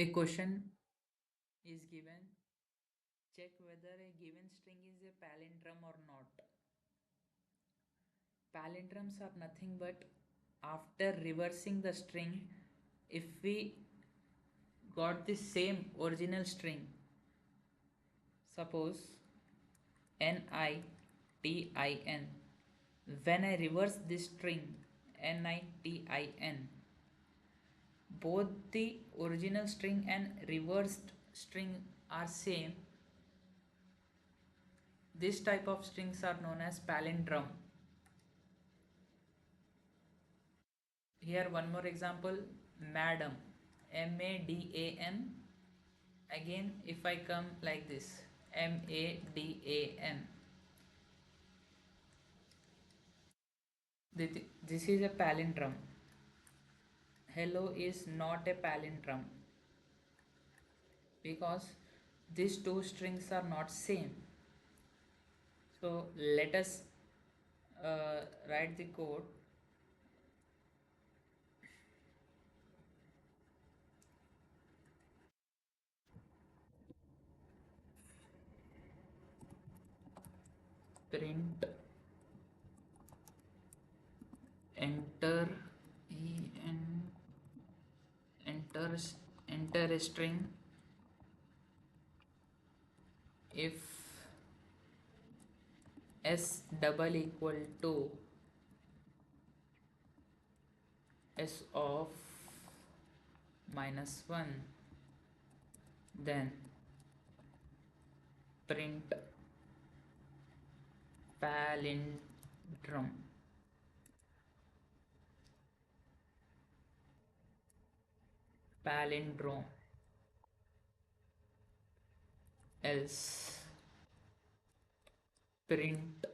A question is given. Check whether a given string is a palindrome or not. Palindromes are nothing but after reversing the string, if we got the same original string, suppose NITIN, when I reverse this string NITIN, both the original string and reversed string are same. This type of strings are known as palindrome. Here one more example, madam, MADAN. Again, if I come like this, MADAN, this is a palindrome. Hello is not a palindrome because these two strings are not same. So let us write the code. Print enter enters enter a string if s double equal to s of -1, then print palindrome. Palindrome. Else print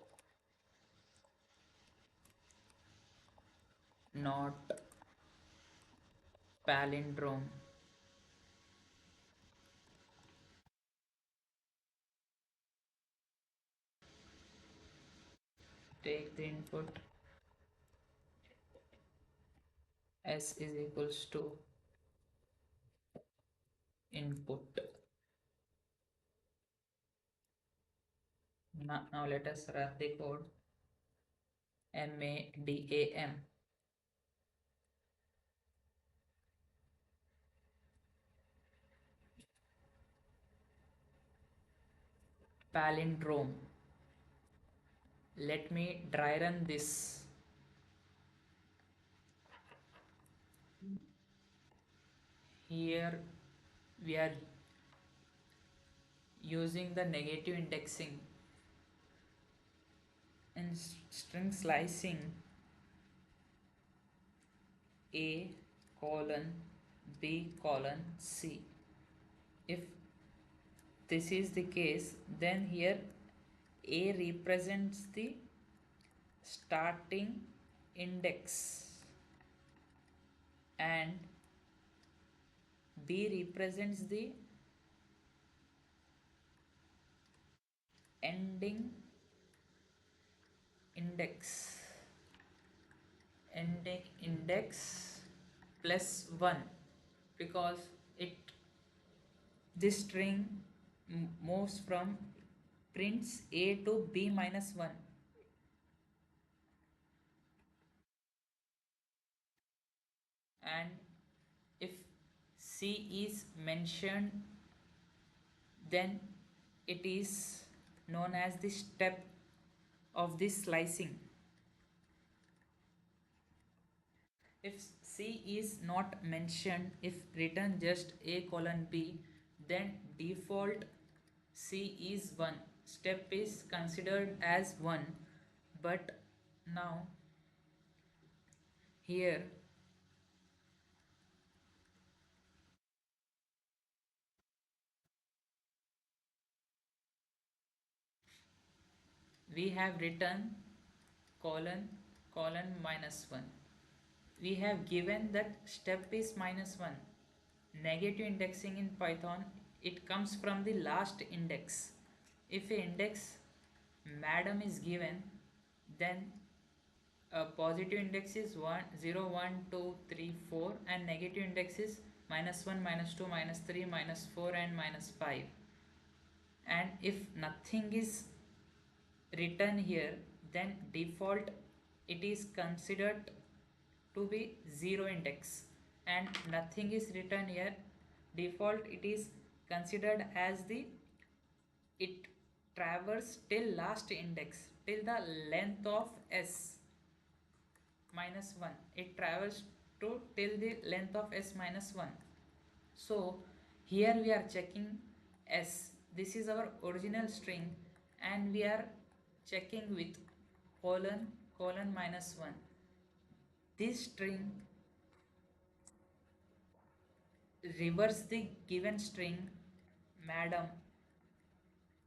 not palindrome. Take the input s is equals to input. Now let us run the code. MADAM, palindrome. Let me dry run this. Here we are using the negative indexing and string slicing. A colon B colon C. If this is the case, then here A represents the starting index and B represents the ending index. Ending index plus 1, because it this string moves from prints A to B minus 1. And if C is mentioned, then it is known as the step of this slicing. If C is not mentioned, if written just A colon B, then default C is 1. Step is considered as 1. But now here we have written colon colon -1. We have given that step is -1. Negative indexing in Python, it comes from the last index. If a index madam is given, then a positive index is 1 0 1 2 3 4 and negative index is -1, -2, -3, -4 and -5. And if nothing is written here, then default it is considered to be 0 index, and nothing is written here, default it is considered as the it traverses till last index, till the length of s minus 1. It travels to till the length of s minus 1. So here we are checking s, this is our original string, and we are checking with colon colon minus 1. This string reverse the given string madam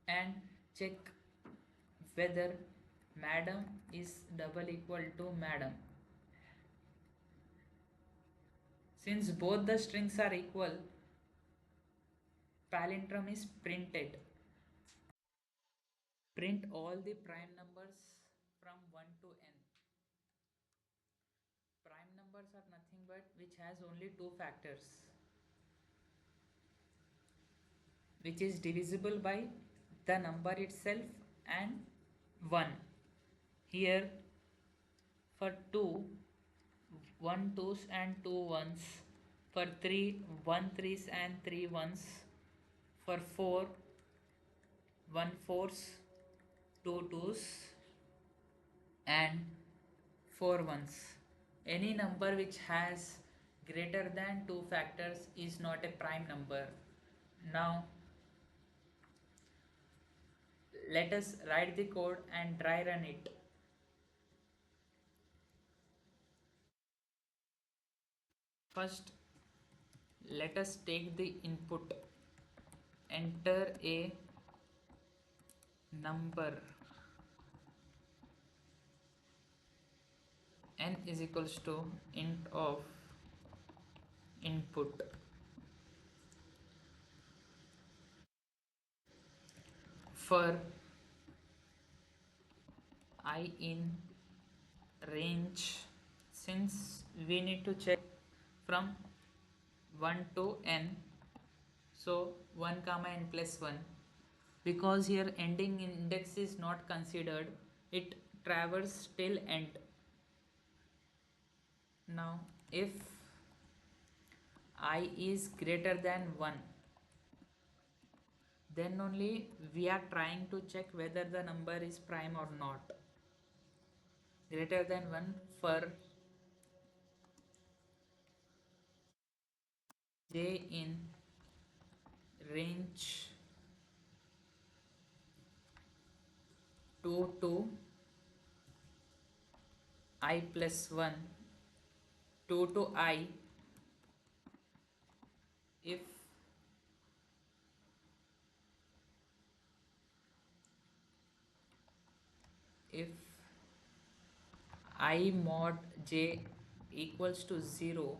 and check whether madam is double equal to madam. Since both the strings are equal, palindrome is printed. Print all the prime numbers from 1 to n. Prime numbers are nothing but which has only two factors, which is divisible by the number itself and 1. Here for 2, 1 twos and 2 ones. For 3, 1 threes and 3 ones. For 4, 1 fours, 2 twos and 4 ones. Any number which has greater than 2 factors is not a prime number. Now let us write the code and dry run it. First, let us take the input, enter a number, n is equals to int of input. For I in range, since we need to check from 1 to n, so 1 comma n plus 1, because here ending index is not considered, it traverses till end. Now if I is greater than 1, then only we are trying to check whether the number is prime or not. Greater than 1 for j in range 2 to I plus 1, 2 to I, if if I mod j equals to 0,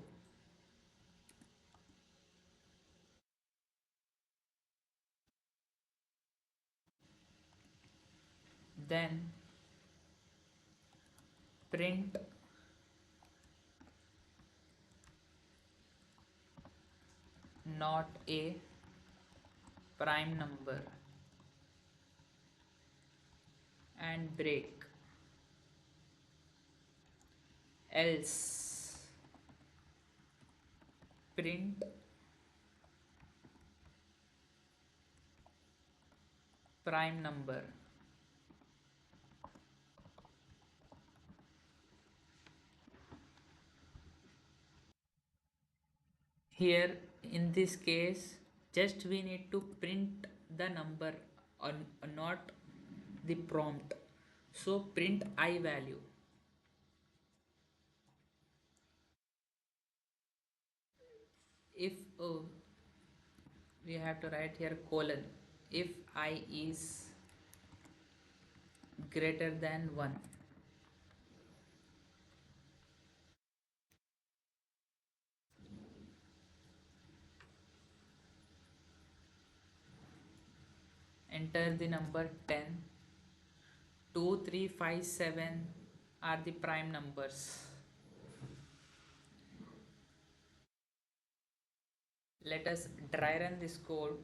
then print not a prime number and break, else print prime number. Here in this case, just we need to print the number or not the prompt. So print I value. If we have to write here colon, if I is greater than 1, enter the number 10. 2, 3, 5, 7 are the prime numbers. Let us dry run this code.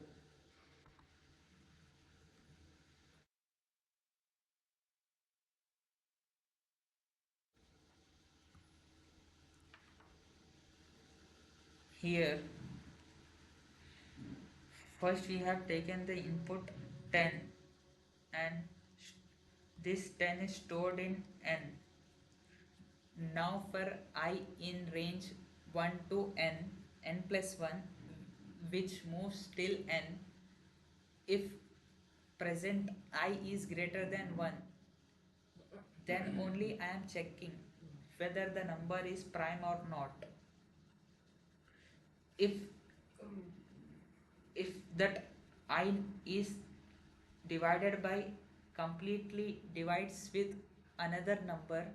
Here, first we have taken the input 10 and this 10 is stored in n. Now for I in range 1 to n plus 1, which moves till n, if present I is greater than 1, then only I am checking whether the number is prime or not. If if that I is divided by completely divides with another number,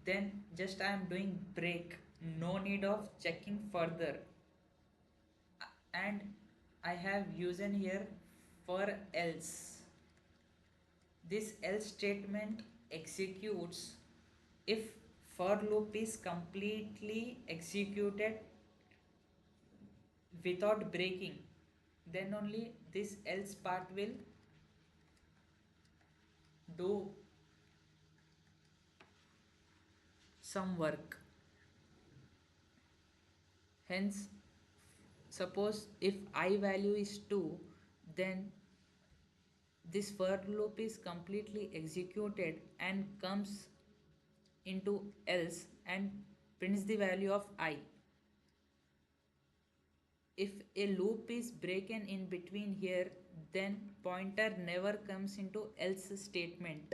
then just I am doing break, no need of checking further. And I have used here for else. This else statement executes if for loop is completely executed without breaking, then only this else part will do some work. Hence, suppose if I value is 2, then this for loop is completely executed and comes into else and prints the value of I. If a loop is broken in between here, then pointer never comes into else statement.